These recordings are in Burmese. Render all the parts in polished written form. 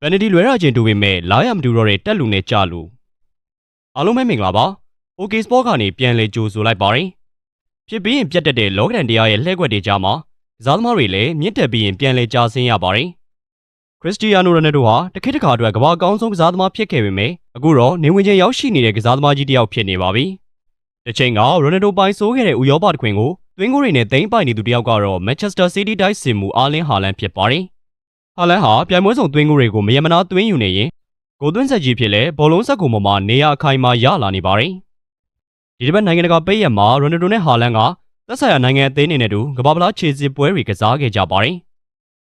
ဗန်နတီလွဲရခြင်းတူပေမဲ့လာရမတူတော့တဲ့တက်လူနဲ့ကြလူအားလုံးပဲမင်္ဂလာပါ OK Sport ကနေပြန်လည်ကြိုဆိုလိုက်ပါတယ်ဖြစ်ပြီးရင်ပြတ်တက်တဲ့လောကဒန်တရားရဲ့လှည့်ကွက်တွေကြားမှာကစားသမားတွေလည်းမြင့်တက်ပြီးရင်ပြန်လည်ကြာဆင်းရပါတယ်ခရစ္စတီယာနိုရိုနယ်ဒိုဟာတစ်ခေတ်တစ်ခါအတွက်ကမ္ဘာအကောင်းဆုံးကစားသမားဖြစ်ခဲ့ပေမဲ့အခုတော့နေဝင်ချင်းရောက်ရှိနေတဲ့ကစားသမားကြီးတစ်ယောက်ဖြစ်နေပါပြီတစ်ချိန်ကရိုနယ်ဒိုပိုင်ဆိုးခဲ့တဲ့ဥရောပတခွင်ကိုသွင်းကိုတွေနဲ့သိမ်းပိုက်နေသူတစ်ယောက်ကတော့မန်ချက်စတာစီးတီးတိုက်စင်မှုအာလင်းဟာလန်ဖြစ်ပါတယ်ဟာလန်ဟာပြိုင်ပွဲဆောင်သွင်းကိုတွေကိုမယမနာသွင်းယူနေရင်ဂိုသွင်းဆက်ကြီးဖြစ်လဲဘောလုံးဆက်ကိုပေါ်မှာနေရာအခိုင်မာရလာနေပါတယ်ဒီတစ်ပတ်နိုင်ငံတကာပိတ်ရက်မှာရိုနယ်ဒိုနဲ့ဟာလန်ကသက်ဆိုင်ရာနိုင်ငံအသင်းတွေနဲ့တူကမ္ဘာ့ဖလားခြေစစ်ပွဲတွေကစားခဲ့ကြပါတယ်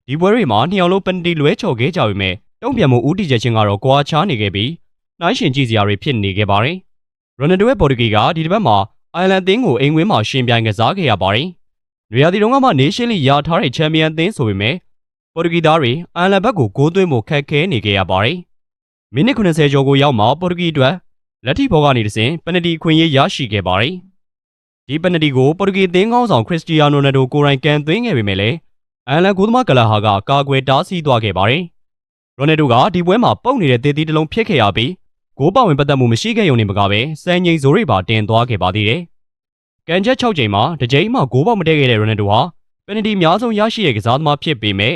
ဒီပွဲတွေမှာနှစ်ယောက်လုံးပန်တီလွဲချော်ခဲ့ကြပေမဲ့တုံ့ပြန်မှုဦးတည်ချက်ချင်းကတော့ကွာခြားနေခဲ့ပြီးနှိုင်းရှင်ကြည့်စရာတွေဖြစ်နေခဲ့ပါတယ်ရိုနယ်ဒိုရဲ့ပေါ်တူဂီကဒီတစ်ပတ်မှာအိုင်လန်အသင်းကိုအိမ်ဝင်းမှာရှင်ပြိုင်ကစားခဲ့ရပါတယ်။နွေရာသီတုန်းကမှနေရှင်းလီရထားတဲ့ချန်ပီယံအသင်းဆိုပေမဲ့ပေါ်တူဂီသားတွေအိုင်လန်ဘက်ကိုဂိုးသွင်းဖို့ခက်ခဲနေခဲ့ရပါတယ်။မိနစ်90ကျော်ကိုရောက်မှပေါ်တူဂီအတွက်လက်ထိဘောကနေတစဉ်ပယ်နတီခွင့်ရေးရရှိခဲ့ပါတယ်။ဒီပယ်နတီကိုပေါ်တူဂီအသင်းကောင်းဆောင်ခရစ္စတီယာနိုနယ်ဒိုကိုရိုင်ကန်သွင်းခဲ့ပေမဲ့လည်းအိုင်လန်ဂိုးသမားကလာဟာကကာကွယ်တားဆီးသွားခဲ့ပါတယ်။ရိုနယ်ဒိုကဒီပွဲမှာပုတ်နေတဲ့တေးသီးတစ်လုံးဖြစ်ခဲ့ရပြီးဂိုးပါဝင်ပတ်သက်မှုမရှိခဲ့ရုံနဲ့မကပဲစံချိန်ဇိုးတွေပါတင်သွားခဲ့ပါသေးတယ်။ကန်ချက်6ချိန်မှာတစ်ချိန်မှဂိုးပေါက်မတည့်ခဲ့တဲ့ရိုနယ်ဒိုဟာပယ်နတီအများဆုံးရရှိတဲ့ကစားသမားဖြစ်ပေမဲ့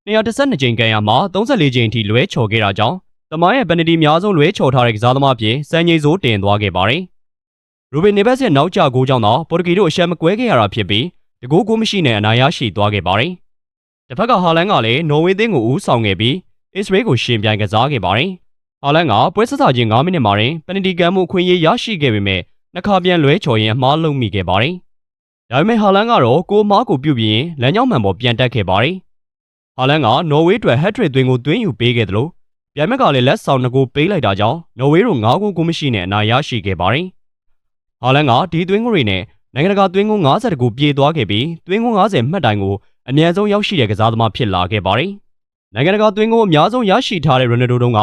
212ချိန်ကန်ရမှာ34ချိန်အထိလွဲချော်ခဲ့တာကြောင့်သမိုင်းရဲ့ပယ်နတီအများဆုံးလွဲချော်ထားတဲ့ကစားသမားဖြစ်စံချိန်ဇိုးတင်သွားခဲ့ပါတယ်။ရူဘင်နေဘက်စ်ရဲ့နောက်ကျဂိုးကြောင့်တော့ပေါ်တူဂီတို့အရှက်မကွဲခဲ့ရတာဖြစ်ပြီးတကူကိုမရှိနဲ့အနိုင်ရရှိသွားခဲ့ပါတယ်။တစ်ဖက်ကဟာလန်ကလည်းနော်ဝေးသင်းကိုဦးဆောင်ခဲ့ပြီးအစ္စရေးကိုရှင်ပြိုင်ကစားခဲ့ပါတယ်။ဟာလန်ကပွဲဆက်စာချင်း9မိနစ်မှာပယ်နတီကန်မှုအခွင့်အရေးရရှိခဲ့ပေမဲ့နှစ်ခါပြန်လွဲချော်ရင်အမှားလုံးမိခဲ့ပါတယ်။ဒါပေမဲ့ဟာလန်ကတော့ကိုအမားကိုပြုတ်ပြီးရင်လမ်းကြောင်းမှန်ပေါ်ပြန်တက်ခဲ့ပါတယ်။ဟာလန်ကနော်ဝေးအတွက်ဟက်ထရစ်သွင်းကိုသွင်းယူပေးခဲ့တယ်လို့ပြိုင်ဘက်ကလည်းလက်ဆောင်2ဂိုးပေးလိုက်တာကြောင့်နော်ဝေးတို့9ဂိုးကိုမရှိနဲ့အနိုင်ရရှိခဲ့ပါတယ်။ဟာလန်ကဒီသွင်းကိုတွေနဲ့နိုင်ငံတကာသွင်းကို50ဂိုးပြေးသွားခဲ့ပြီးသွင်းကို50မှတ်တိုင်ကိုအများဆုံးရောက်ရှိတဲ့ကစားသမားဖြစ်လာခဲ့ပါတယ်။နိုင်ငံတကာသွင်းကိုအများဆုံးရရှိထားတဲ့ရိုနယ်ဒိုတုန်းက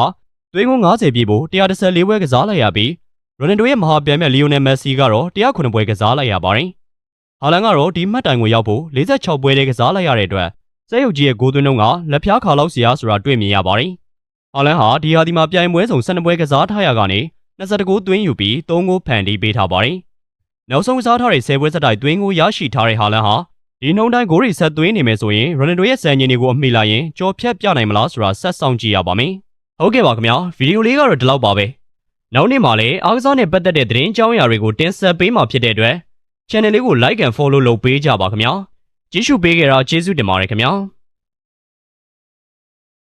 သွင်းကို50ပြေးဖို့114ပွဲကစားလိုက်ရပြီးရိုနယ်ဒိုရဲ့မဟာပြိုင်မဲ့လီယိုနယ်မက်ဆီကတော့109ပွဲကစားလိုက်ရပါတယ်။ဟာလန်ကတော့ဒီမှတ်တိုင်ကိုရောက်ဖို့46ပွဲတည်းကစားလိုက်ရတဲ့အတွက်စက်ရုပ်ကြီးရဲ့ဂိုးသွင်းတုန်းကလက်ဖြားခါလောက်စရာဆိုတာတွေ့မြင်ရပါတယ်။ဟာလန်ဟာဒီဟာဒီမှာပြိုင်ပွဲဆောင်12ပွဲကစားထားရကနေ20ဂိုးသွင်းယူပြီး3ဂိုးဖန်တီးပေးထားပါတယ်။နောက်ဆုံးကစားထားတဲ့10ပွဲဆက်တိုက်သွင်းဂိုးရရှိထားတဲ့ဟာလန်ဟာဒီနှုန်းတိုင်းဂိုးတွေဆက်သွင်းနေမယ်ဆိုရင်ရိုနယ်ဒိုရဲ့စံချိန်တွေကိုအမိလိုက်ရင်ကြော်ဖြတ်ပြနိုင်မလားဆိုတာဆက်ဆောင်ကြည့်ရပါမယ်။ဟုတ်ကဲ့ပါခင်ဗျာဗီဒီယိုလေးကတော့ဒီလောက်ပါပဲ။နောက်နေ့မှာလည်းအားကစားနဲ့ပတ်သက်တဲ့သတင်းကြောင်းအရာတွေကိုတင်ဆက်ပေးမှာဖြစ်တဲ့အတွက် channel လေးကို like and follow လုပ်ပေးကြပါခင်ဗျာ။ကြည့်ရှုပေးကြတာကျေးဇူးတင်ပါတယ်ခင်ဗျာ။